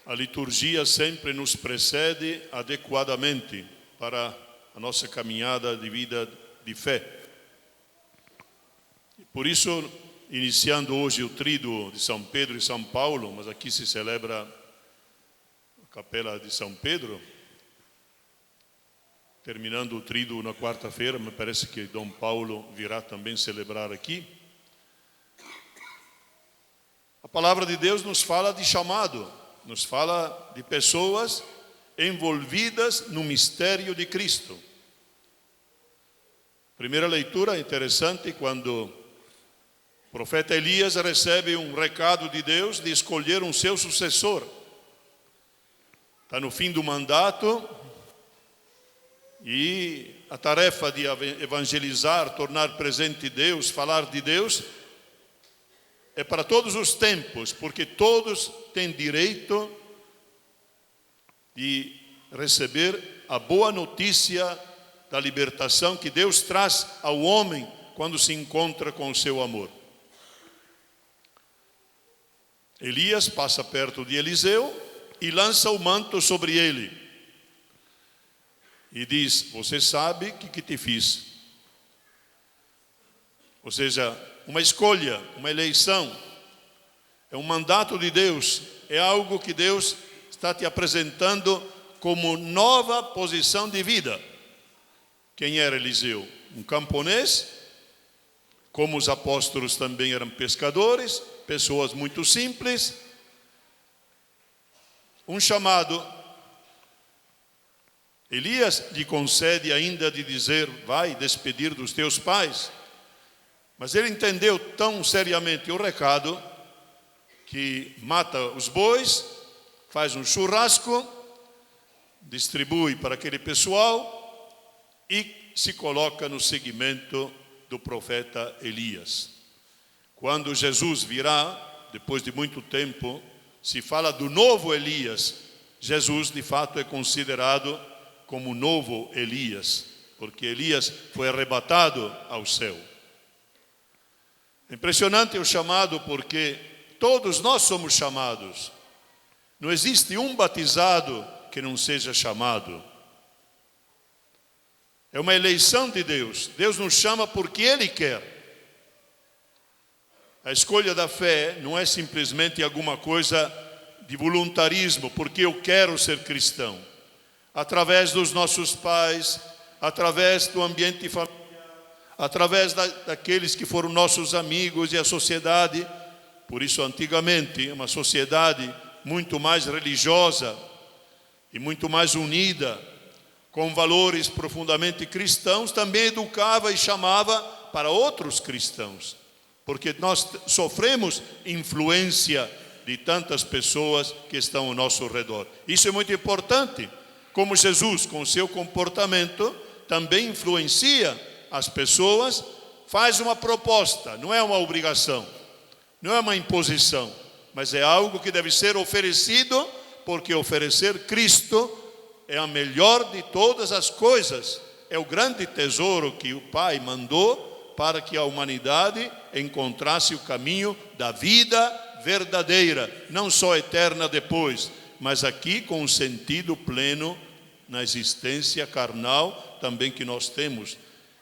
a liturgia sempre nos precede adequadamente para a nossa caminhada de vida de fé. Por isso, iniciando hoje o tríduo de São Pedro e São Paulo, mas aqui se celebra a capela de São Pedro, terminando o tríduo na quarta-feira, me parece que Dom Paulo virá também celebrar aqui. A palavra de Deus nos fala de chamado, nos fala de pessoas envolvidas no mistério de Cristo. Primeira leitura é interessante quando o profeta Elias recebe um recado de Deus de escolher um seu sucessor. Está no fim do mandato e a tarefa de evangelizar, tornar presente Deus, falar de Deus, é para todos os tempos, porque todos têm direito de receber a boa notícia da libertação que Deus traz ao homem quando se encontra com o seu amor. Elias passa perto de Eliseu e lança o manto sobre ele. E diz: você sabe o que te fiz. Ou seja, uma escolha, uma eleição, é um mandato de Deus, é algo que Deus está te apresentando como nova posição de vida. Quem era Eliseu? Um camponês, como os apóstolos também eram pescadores, pessoas muito simples. Um chamado. Elias lhe concede ainda de dizer: vai despedir dos teus pais. Mas ele entendeu tão seriamente o recado que mata os bois, faz um churrasco, distribui para aquele pessoal e se coloca no seguimento do profeta Elias. Quando Jesus virá, depois de muito tempo, se fala do novo Elias. Jesus, de fato, é considerado como o novo Elias, porque Elias foi arrebatado ao céu. É impressionante o chamado, porque todos nós somos chamados. Não existe um batizado que não seja chamado. É uma eleição de Deus. Deus nos chama porque Ele quer. A escolha da fé não é simplesmente alguma coisa de voluntarismo, porque eu quero ser cristão. Através dos nossos pais, através do ambiente familiar, através daqueles que foram nossos amigos e a sociedade. Por isso, antigamente, uma sociedade muito mais religiosa e muito mais unida, com valores profundamente cristãos, também educava e chamava para outros cristãos, porque nós sofremos influência de tantas pessoas que estão ao nosso redor. Isso é muito importante, como Jesus, com o seu comportamento, também influencia as pessoas, faz uma proposta, não é uma obrigação, não é uma imposição, mas é algo que deve ser oferecido, porque oferecer Cristo é a melhor de todas as coisas, é o grande tesouro que o Pai mandou para que a humanidade encontrasse o caminho da vida verdadeira, não só eterna depois, mas aqui com um sentido pleno na existência carnal também que nós temos,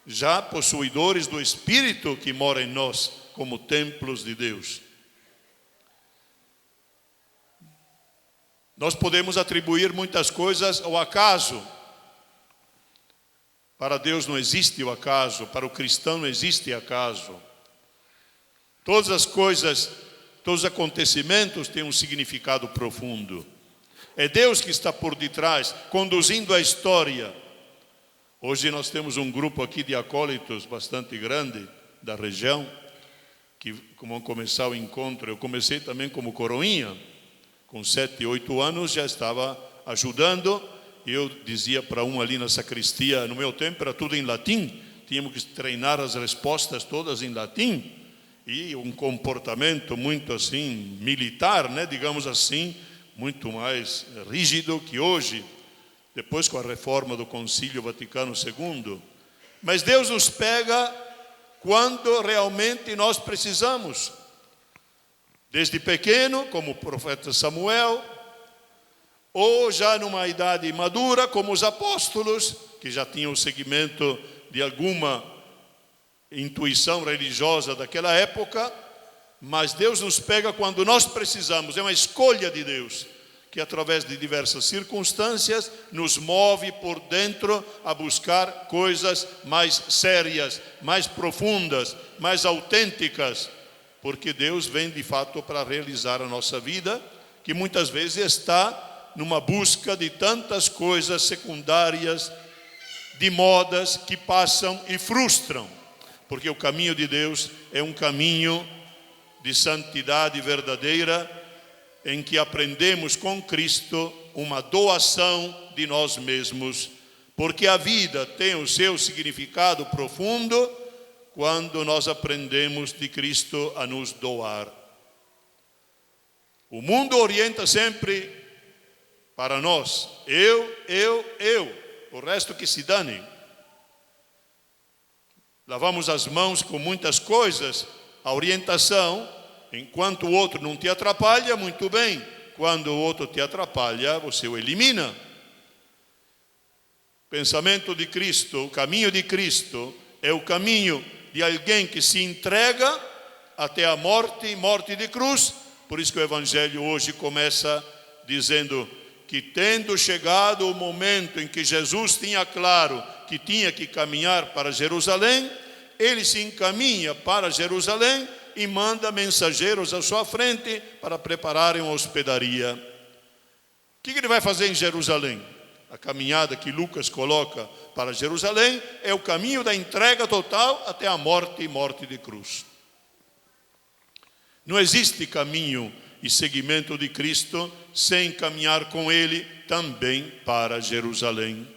já possuidores do Espírito que mora em nós como templos de Deus. Nós podemos atribuir muitas coisas ao acaso. Para Deus não existe o acaso, para o cristão não existe acaso. Todas as coisas, todos os acontecimentos têm um significado profundo. É Deus que está por detrás, conduzindo a história. Hoje nós temos um grupo aqui de acólitos bastante grande da região, que vão começar o encontro. Eu comecei também como coroinha, com 7, 8 anos já estava ajudando. Eu dizia para um ali na sacristia, no meu tempo era tudo em latim, tínhamos que treinar as respostas todas em latim, e um comportamento muito assim, militar, né, digamos assim, muito mais rígido que hoje, depois com a reforma do Concílio Vaticano II. Mas Deus nos pega quando realmente nós precisamos. Desde pequeno, como o profeta Samuel, ou já numa idade madura, como os apóstolos, que já tinham o segmento de alguma intuição religiosa daquela época, mas Deus nos pega quando nós precisamos. É uma escolha de Deus, que através de diversas circunstâncias nos move por dentro a buscar coisas mais sérias, mais profundas, mais autênticas, porque Deus vem de fato para realizar a nossa vida, que muitas vezes está numa busca de tantas coisas secundárias, de modas que passam e frustram, porque o caminho de Deus é um caminho de santidade verdadeira, em que aprendemos com Cristo uma doação de nós mesmos, porque a vida tem o seu significado profundo quando nós aprendemos de Cristo a nos doar. O mundo orienta sempre para nós, eu, o resto que se dane. Lavamos as mãos com muitas coisas, a orientação, enquanto o outro não te atrapalha, muito bem. Quando o outro te atrapalha, você o elimina. O pensamento de Cristo, o caminho de Cristo, é o caminho de alguém que se entrega até a morte, morte de cruz. Por isso que o Evangelho hoje começa dizendo que, tendo chegado o momento em que Jesus tinha claro que tinha que caminhar para Jerusalém, ele se encaminha para Jerusalém e manda mensageiros à sua frente para prepararem uma hospedaria. O que ele vai fazer em Jerusalém? A caminhada que Lucas coloca para Jerusalém é o caminho da entrega total até a morte e morte de cruz. Não existe caminho e seguimento de Cristo sem caminhar com Ele também para Jerusalém.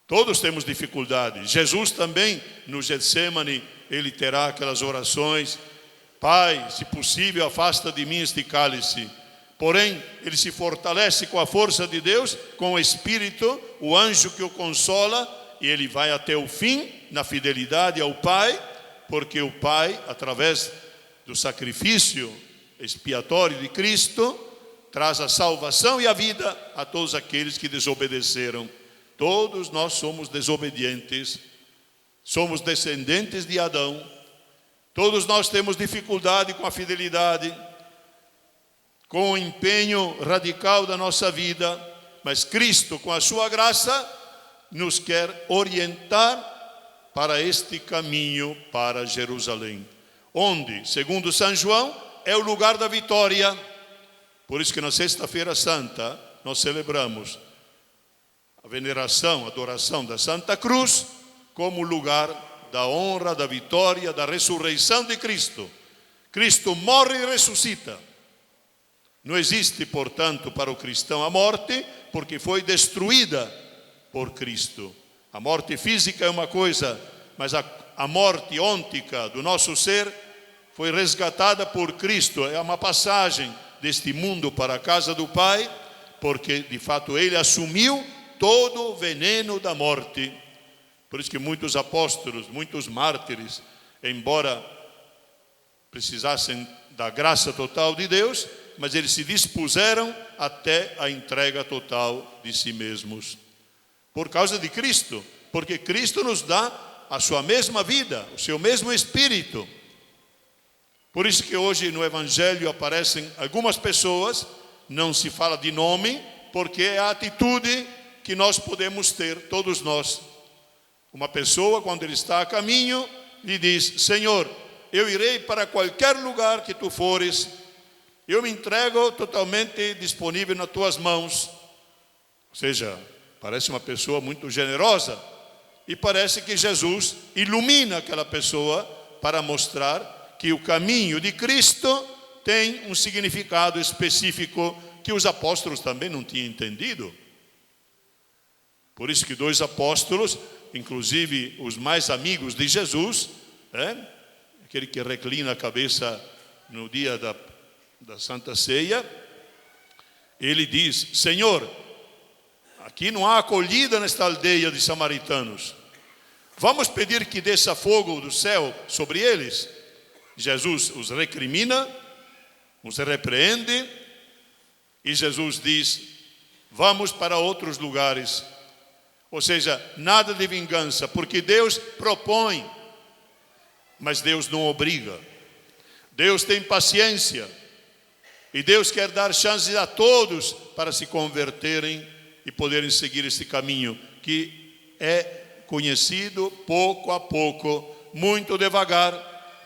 Todos temos dificuldades. Jesus também, no Getsemane, ele terá aquelas orações: Pai, se possível, afasta de mim este cálice. Porém, ele se fortalece com a força de Deus, com o Espírito, o anjo que o consola, e ele vai até o fim, na fidelidade ao Pai, porque o Pai, através do sacrifício expiatório de Cristo, traz a salvação e a vida a todos aqueles que desobedeceram. Todos nós somos desobedientes, somos descendentes de Adão, todos nós temos dificuldade com a fidelidade, com o empenho radical da nossa vida, mas Cristo, com a sua graça, nos quer orientar para este caminho para Jerusalém, onde, segundo São João, é o lugar da vitória. Por isso que na Sexta-feira Santa nós celebramos a veneração, a adoração da Santa Cruz como lugar da honra, da vitória, da ressurreição de Cristo. Cristo morre e ressuscita. Não existe, portanto, para o cristão a morte, porque foi destruída por Cristo. A morte física é uma coisa, mas a morte ôntica do nosso ser foi resgatada por Cristo. É uma passagem deste mundo para a casa do Pai, porque de fato ele assumiu todo o veneno da morte. Por isso que muitos apóstolos, muitos mártires, embora precisassem da graça total de Deus, mas eles se dispuseram até a entrega total de si mesmos. Por causa de Cristo, porque Cristo nos dá a sua mesma vida, o seu mesmo Espírito. Por isso que hoje no Evangelho aparecem algumas pessoas, não se fala de nome, porque é a atitude que nós podemos ter, todos nós. Uma pessoa, quando ele está a caminho, lhe diz: Senhor, eu irei para qualquer lugar que tu fores, eu me entrego totalmente disponível nas tuas mãos. Ou seja, parece uma pessoa muito generosa, e parece que Jesus ilumina aquela pessoa para mostrar que o caminho de Cristo tem um significado específico que os apóstolos também não tinham entendido. Por isso que dois apóstolos, inclusive os mais amigos de Jesus, aquele que reclina a cabeça no dia da Santa Ceia, ele diz: Senhor, aqui não há acolhida nesta aldeia de samaritanos, vamos pedir que desça fogo do céu sobre eles. Jesus os recrimina, os repreende, E Jesus diz: vamos para outros lugares. Ou seja, nada de vingança, porque Deus propõe, mas Deus não obriga. Deus tem paciência e Deus quer dar chances a todos para se converterem e poderem seguir esse caminho que é conhecido pouco a pouco, muito devagar,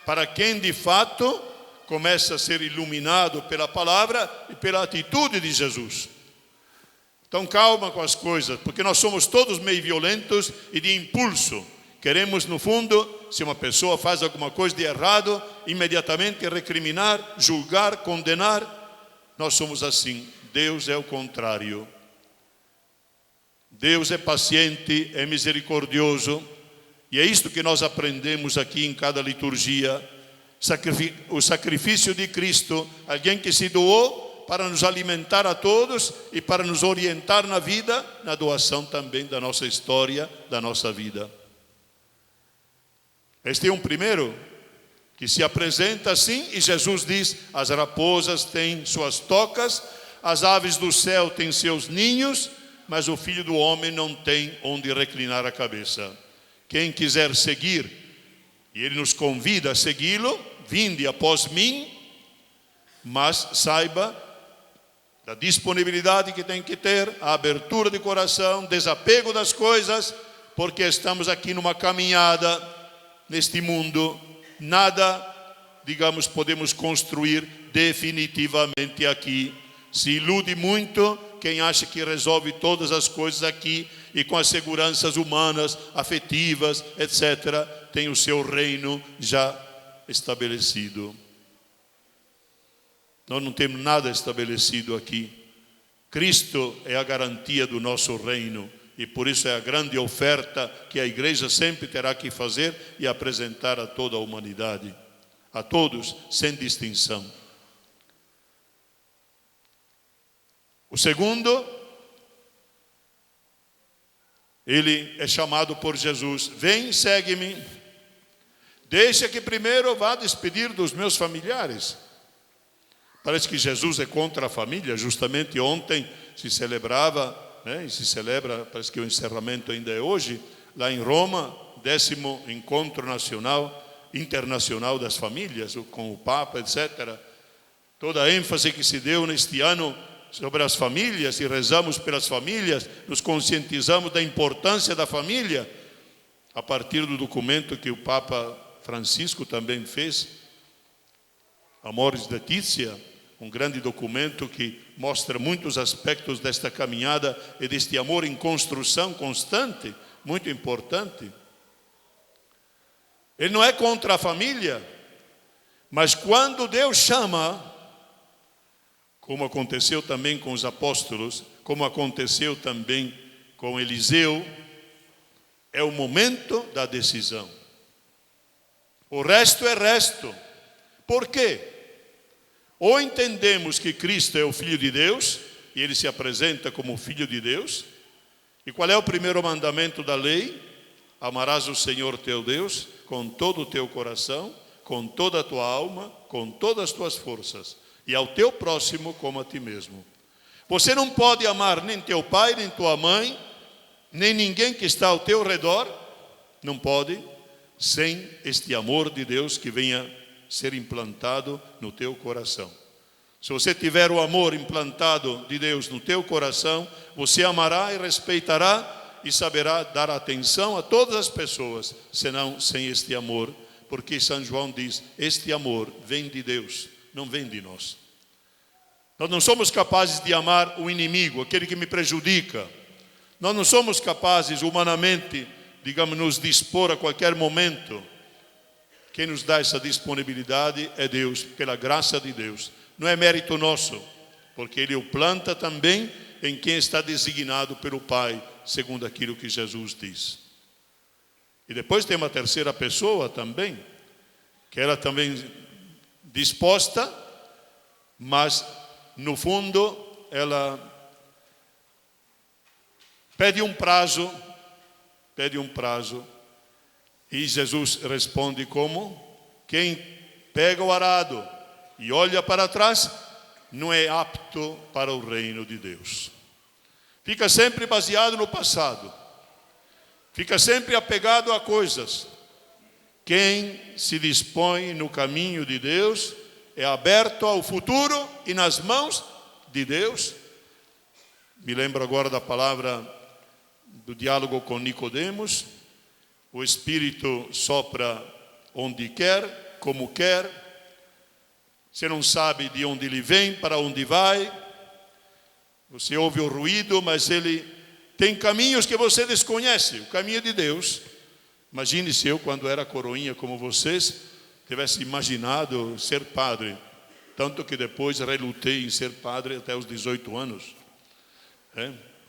para quem de fato começa a ser iluminado pela palavra e pela atitude de Jesus. Então calma com as coisas, porque nós somos todos meio violentos e de impulso. Queremos, no fundo, se uma pessoa faz alguma coisa de errado, imediatamente recriminar, julgar, condenar. Nós somos assim. Deus é o contrário. Deus é paciente, é misericordioso. E é isto que nós aprendemos aqui em cada liturgia. O sacrifício de Cristo, alguém que se doou para nos alimentar a todos e para nos orientar na vida, na doação também da nossa história, da nossa vida. Este é um primeiro que se apresenta assim, e Jesus diz: as raposas têm suas tocas, as aves do céu têm seus ninhos, mas o Filho do Homem não tem onde reclinar a cabeça. Quem quiser seguir, e Ele nos convida a segui-lo, vinde após mim, mas saiba da disponibilidade que tem que ter, a abertura de coração, desapego das coisas, porque estamos aqui numa caminhada neste mundo. Nada, digamos, podemos construir definitivamente aqui. Se ilude muito quem acha que resolve todas as coisas aqui e com as seguranças humanas, afetivas, etc., tem o seu reino já estabelecido. Nós não temos nada estabelecido aqui. Cristo é a garantia do nosso reino e por isso é a grande oferta que a igreja sempre terá que fazer e apresentar a toda a humanidade, a todos, sem distinção. O segundo, ele é chamado por Jesus: vem, segue-me. Deixa que primeiro vá despedir dos meus familiares. Parece que Jesus é contra a família. Justamente ontem se celebrava, e se celebra, parece que o encerramento ainda é hoje, lá em Roma, 10º Encontro Internacional das Famílias, com o Papa, etc. Toda a ênfase que se deu neste ano sobre as famílias, e rezamos pelas famílias, nos conscientizamos da importância da família, a partir do documento que o Papa Francisco também fez, Amoris Laetitia, um grande documento que mostra muitos aspectos desta caminhada e deste amor em construção constante, muito importante. Ele não é contra a família, mas quando Deus chama, como aconteceu também com os apóstolos, como aconteceu também com Eliseu, é o momento da decisão. O resto é resto. Por quê? Ou entendemos que Cristo é o Filho de Deus, e Ele se apresenta como o Filho de Deus. E qual é o primeiro mandamento da lei? Amarás o Senhor teu Deus com todo o teu coração, com toda a tua alma, com todas as tuas forças, e ao teu próximo como a ti mesmo. Você não pode amar nem teu pai, nem tua mãe, nem ninguém que está ao teu redor, não pode, sem este amor de Deus que venha ser implantado no teu coração. Se você tiver o amor implantado de Deus no teu coração, você amará e respeitará e saberá dar atenção a todas as pessoas, senão sem este amor, porque São João diz: este amor vem de Deus, não vem de nós. Nós não somos capazes de amar o inimigo, aquele que me prejudica. Nós não somos capazes humanamente, digamos, nos dispor a qualquer momento. Quem nos dá essa disponibilidade é Deus, pela graça de Deus. Não é mérito nosso, porque Ele o planta também em quem está designado pelo Pai, segundo aquilo que Jesus diz. E depois tem uma terceira pessoa também, que ela também disposta, mas no fundo ela pede um prazo, e Jesus responde como? Quem pega o arado e olha para trás, não é apto para o reino de Deus. Fica sempre baseado no passado. Fica sempre apegado a coisas. Quem se dispõe no caminho de Deus é aberto ao futuro e nas mãos de Deus. Me lembro agora da palavra do diálogo com Nicodemos. O Espírito sopra onde quer, como quer. Você não sabe de onde ele vem, para onde vai. Você ouve o ruído, mas ele tem caminhos que você desconhece. O caminho de Deus. Imagine se eu, quando era coroinha como vocês, tivesse imaginado ser padre. Tanto que depois relutei em ser padre até os 18 anos.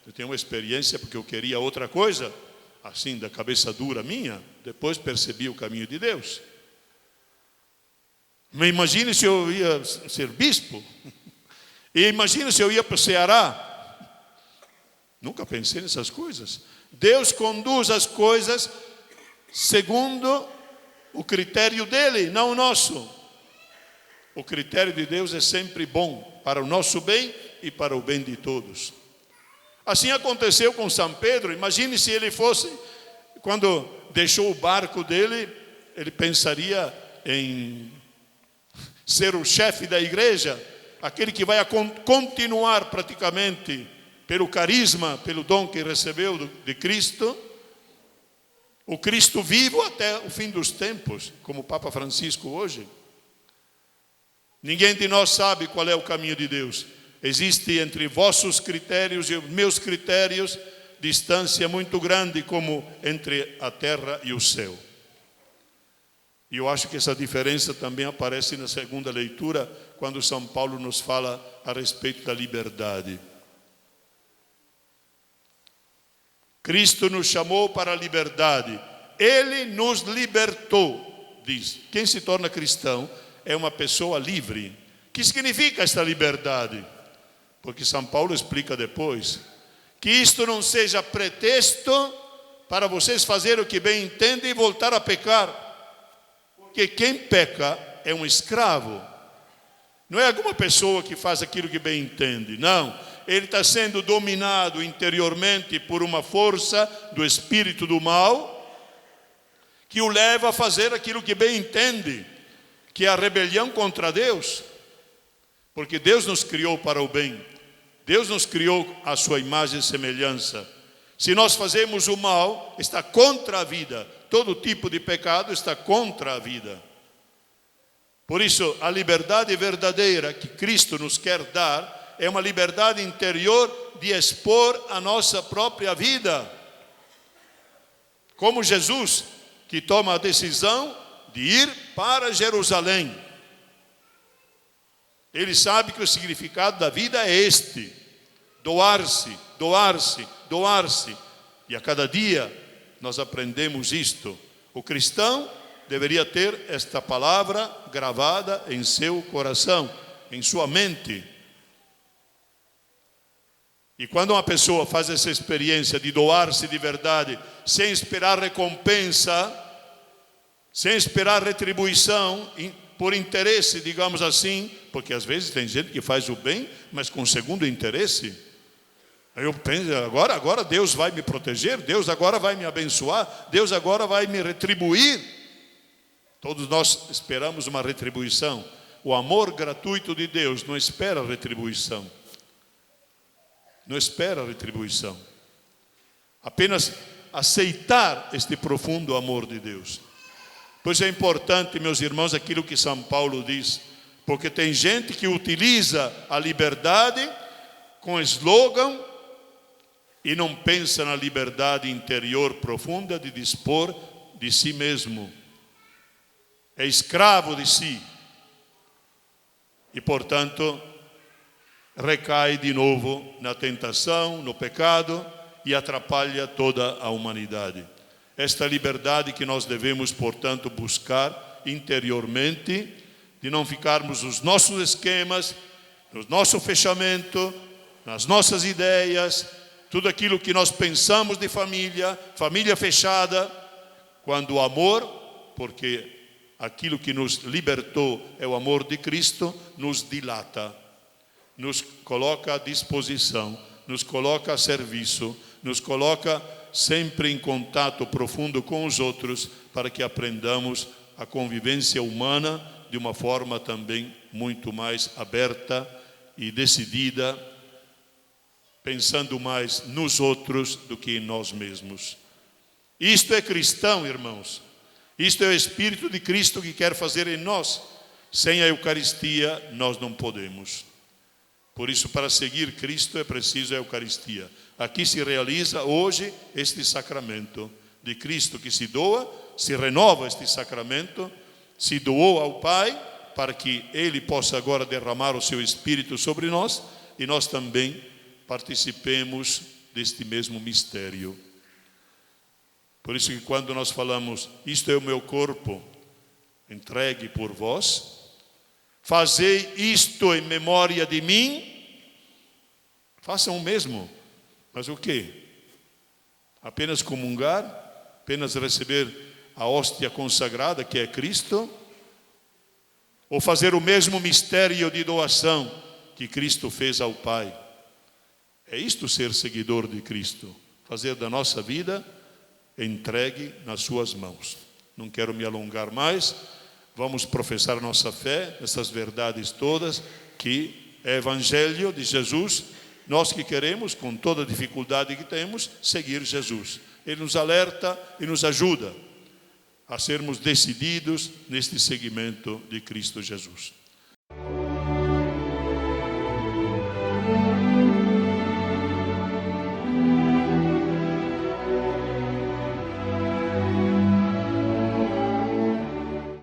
Eu tenho uma experiência porque eu queria outra coisa, assim, da cabeça dura minha. Depois percebi o caminho de Deus. Mas imagine se eu ia ser bispo. E imagine se eu ia para o Ceará. Nunca pensei nessas coisas. Deus conduz as coisas segundo o critério dele, não o nosso. O critério de Deus é sempre bom, para o nosso bem e para o bem de todos. Assim aconteceu com São Pedro. Imagine se ele fosse, quando deixou o barco dele, ele pensaria em ser o chefe da igreja, aquele que vai continuar praticamente pelo carisma, pelo dom que recebeu de Cristo, o Cristo vivo até o fim dos tempos, como o Papa Francisco hoje. Ninguém de nós sabe qual é o caminho de Deus. Existe entre vossos critérios e os meus critérios distância muito grande, como entre a terra e o céu. E eu acho que essa diferença também aparece na segunda leitura, quando São Paulo nos fala a respeito da liberdade. Cristo nos chamou para a liberdade. Ele nos libertou, diz. Quem se torna cristão é uma pessoa livre. O que significa esta liberdade? Porque São Paulo explica depois que isto não seja pretexto para vocês fazerem o que bem entendem e voltar a pecar. Porque quem peca é um escravo. Não é alguma pessoa que faz aquilo que bem entende. Não. Ele está sendo dominado interiormente por uma força do espírito do mal que o leva a fazer aquilo que bem entende, que é a rebelião contra Deus. Porque Deus nos criou para o bem. Deus nos criou à sua imagem e semelhança. Se nós fazemos o mal, está contra a vida. Todo tipo de pecado está contra a vida. Por isso, a liberdade verdadeira que Cristo nos quer dar é uma liberdade interior de expor a nossa própria vida. Como Jesus, que toma a decisão de ir para Jerusalém. Ele sabe que o significado da vida é este: doar-se, doar-se, doar-se. E a cada dia nós aprendemos isto. O cristão deveria ter esta palavra gravada em seu coração, em sua mente. E quando uma pessoa faz essa experiência de doar-se de verdade, sem esperar recompensa, sem esperar retribuição, por interesse, digamos assim, porque às vezes tem gente que faz o bem, mas com segundo interesse. Aí eu penso, agora Deus vai me proteger, Deus agora vai me abençoar, Deus agora vai me retribuir. Todos nós esperamos uma retribuição. O amor gratuito de Deus não espera retribuição. Não espera retribuição. Apenas aceitar este profundo amor de Deus. Pois é importante, meus irmãos, aquilo que São Paulo diz, porque tem gente que utiliza a liberdade com slogan e não pensa na liberdade interior profunda de dispor de si mesmo. É escravo de si. E, portanto, recai de novo na tentação, no pecado e atrapalha toda a humanidade. Esta liberdade que nós devemos, portanto, buscar interiormente, de não ficarmos nos nossos esquemas, no nosso fechamento, nas nossas ideias, tudo aquilo que nós pensamos de família, família fechada, quando o amor, porque aquilo que nos libertou é o amor de Cristo, nos dilata. nos coloca à disposição, nos coloca a serviço, nos coloca sempre em contato profundo com os outros, para que aprendamos a convivência humana de uma forma também muito mais aberta e decidida, pensando mais nos outros do que em nós mesmos. Isto é cristão, irmãos. Isto é o Espírito de Cristo que quer fazer em nós. Sem a Eucaristia, nós não podemos. Por isso, para seguir Cristo é preciso a Eucaristia. Aqui se realiza hoje este sacramento de Cristo que se doa, se renova este sacramento, se doou ao Pai para que Ele possa agora derramar o seu Espírito sobre nós e nós também participemos deste mesmo mistério. Por isso que quando nós falamos, isto é o meu corpo entregue por vós, fazei isto em memória de mim, façam o mesmo. Mas o quê? Apenas comungar? Apenas receber a hóstia consagrada, que é Cristo? Ou fazer o mesmo mistério de doação que Cristo fez ao Pai? É isto ser seguidor de Cristo, fazer da nossa vida entregue nas suas mãos. Não quero me alongar mais, vamos professar nossa fé, essas verdades todas, que é Evangelho de Jesus, nós que queremos, com toda a dificuldade que temos, seguir Jesus. Ele nos alerta e nos ajuda a sermos decididos neste seguimento de Cristo Jesus.